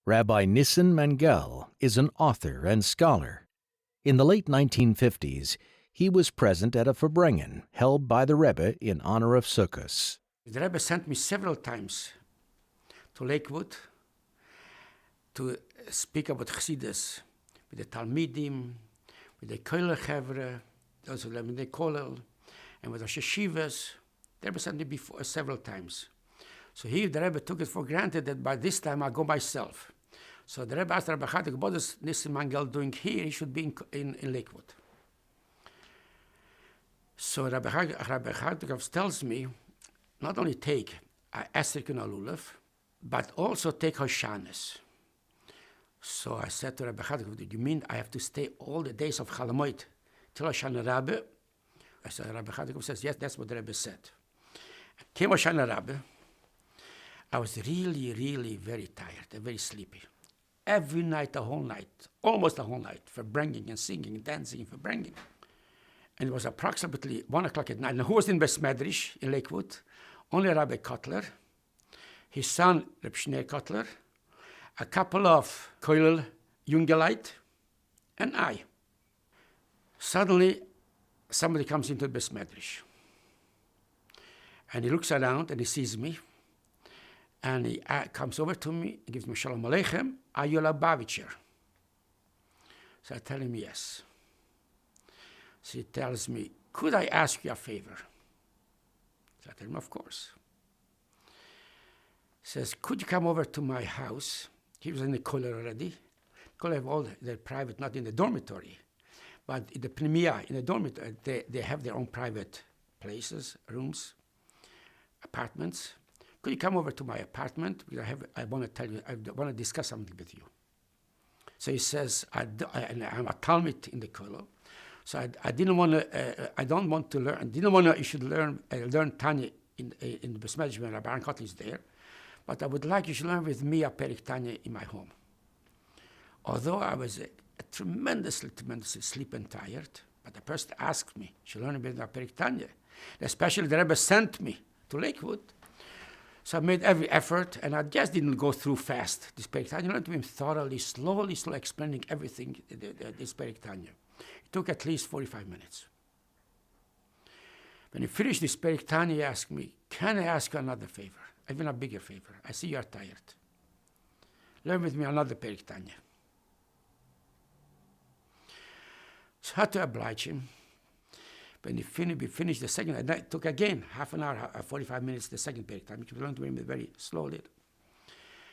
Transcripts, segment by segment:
Rabbi Nissan Mangel is an author and scholar. In the late 1950s, he was present at a Farbrengen held by the Rebbe in honor of Sukkot. The Rebbe sent me several times to Leykwude to speak about Chassidus with the Talmidim, with the Kollel Chevre, those who live in the Kollel, and with the Yeshivas. The Rebbe sent me before several times. So the Rebbe took it for granted that by this time I go myself. So the Rebbe asked Rabbi Chaytik, what is Nиссан Мангел doing here? He should be in Leykwude. So Rabbi Chaytik tells me, not only take Esrik and Alulav, but also take Hoshanes. So I said to Rabbi Chaytik, do you mean I have to stay all the days of Chalamoid till Hoshana Rabbah? I said, Rabbi Chaytik says, yes, that's what the Rebbe said. Came Hoshana Rabbah. I was really, really very tired and very sleepy. Every night, the whole night, almost the whole night, for bringing and singing and dancing for bringing. And it was approximately 1 o'clock at night. Now, who was in Beis Medrash in Leykwude? Only Rabbi Kotler, his son, Reb Shneur Kotler, a couple of Kollel Jungelite, and I. Suddenly, somebody comes into the Beis Medrash. And he looks around and he sees me. And he comes over to me, he gives me Shalom Aleichem, are you a Lubavitcher? So I tell him yes. So he tells me, could I ask you a favor? So I tell him, of course. He says, could you come over to my house? He was in the Kollel already. Kollel have all their private, not in the dormitory, but in the Pneumiya, in the dormitory, they have their own private places, rooms, apartments. Could you come over to my apartment? Because I want to tell you, I want to discuss something with you. So he says, I'm a Talmid in the Kollel, so I didn't want to, I don't want to learn, I didn't want to, you should learn Tanии in the Beis Medrash when Rabbi Aaron Kotler is there, but I would like you to learn with me a Perik Tanии in my home. Although I was tremendously sleepy and tired, but the person asked me, you should learn with me a Perik Tanии. Especially the Rebbe sent me to Leykwude. So I made every effort, and I just didn't go through fast this Perik Tanии. I learned him thoroughly, slowly explaining everything, this Perik Tanии. It took at least 45 minutes. When he finished this Perik Tanии, he asked me, can I ask you another favor? Even a bigger favor. I see you are tired. Learn with me another Perik Tanии. So I had to oblige him. When we finished the second, and it took again half an hour, 45 minutes, the second Perik Tanии, which we learned to him very slowly.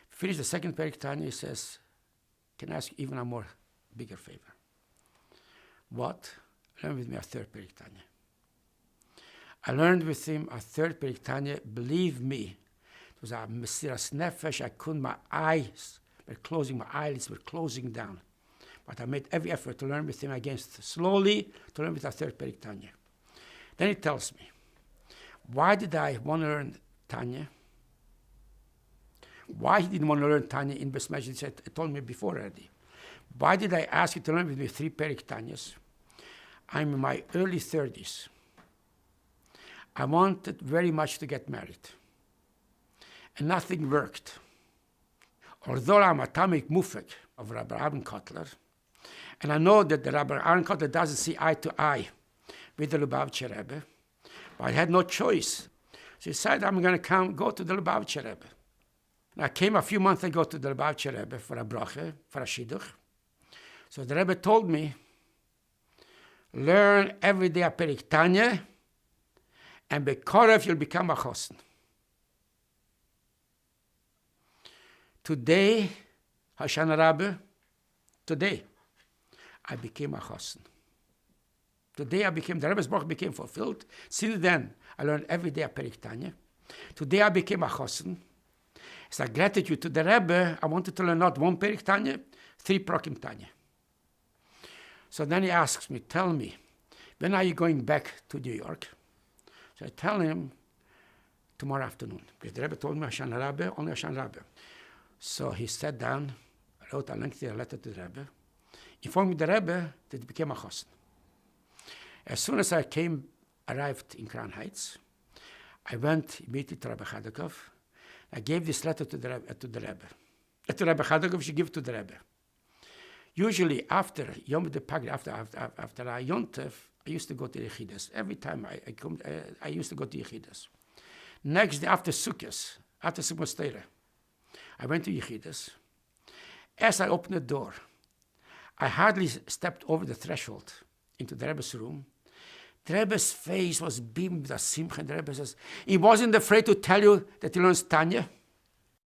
Finished the second Perik Tanии, he says, can I ask you even a more bigger favor? What? Learn with me a third Perik Tanии. I learned with him a third Perik Tanии. Believe me, it was a mesiras nefesh. I couldn't, my eyes were closing, my eyelids were closing down. But I made every effort to learn with him again, slowly, to learn with a third Perik Tanии. Then he tells me, why did I want to learn Tanии? Why he didn't want to learn Tanии in Beis Medrash? He told me before already. Why did I ask you to learn with me 3 Perik Tanies? I'm in my early 30s. I wanted very much to get married. And nothing worked. Although I'm a Talmid Mufek of Rabbi Aaron Kotler, and I know that the Rabbi Aaron Kotler doesn't see eye to eye with the Lubavitcher Rebbe, but I had no choice. So I decided I'm going to go to the Lubavitcher Rebbe. And I came a few months ago to the Lubavitcher Rebbe for a bracha, for a shidduch. So the Rebbe told me, learn every day a Perik Tanии, and bekoref you'll become a chosen. Today, Hoshana Rabbah, today, I became a chosen. Today the Rebbe's bracha became fulfilled. Since then, I learned every day a Perik Tanии. Today I became a chosen. As a gratitude to the Rebbe, I wanted to learn not 1 Perik Tanии, 3 Prokim Tanии. So then he asks me, tell me, when are you going back to New York? So I tell him, tomorrow afternoon. Because the Rebbe told me, Hoshana Rabbah, only Hoshana Rabbah. So he sat down, wrote a lengthy letter to the Rebbe, informed the Rebbe that he became a chosen. As soon as I arrived in Kraun Hайтс, I went immediately to Rabbi Chadakov. I gave this letter to the Rebbe. to Rebbe Chadakov, she give to the Rebbe. Usually after Yom Tov, after Yontif, I used to go to Yechidas. Every time I used to go to Yechidas. Next day after Sukkot Teira, I went to Yechidas. As I opened the door, I hardly stepped over the threshold into the Rebbe's room. The Rebbe's face was beaming with a simcha, and the Rebbe says, he wasn't afraid to tell you that he learns Tanya.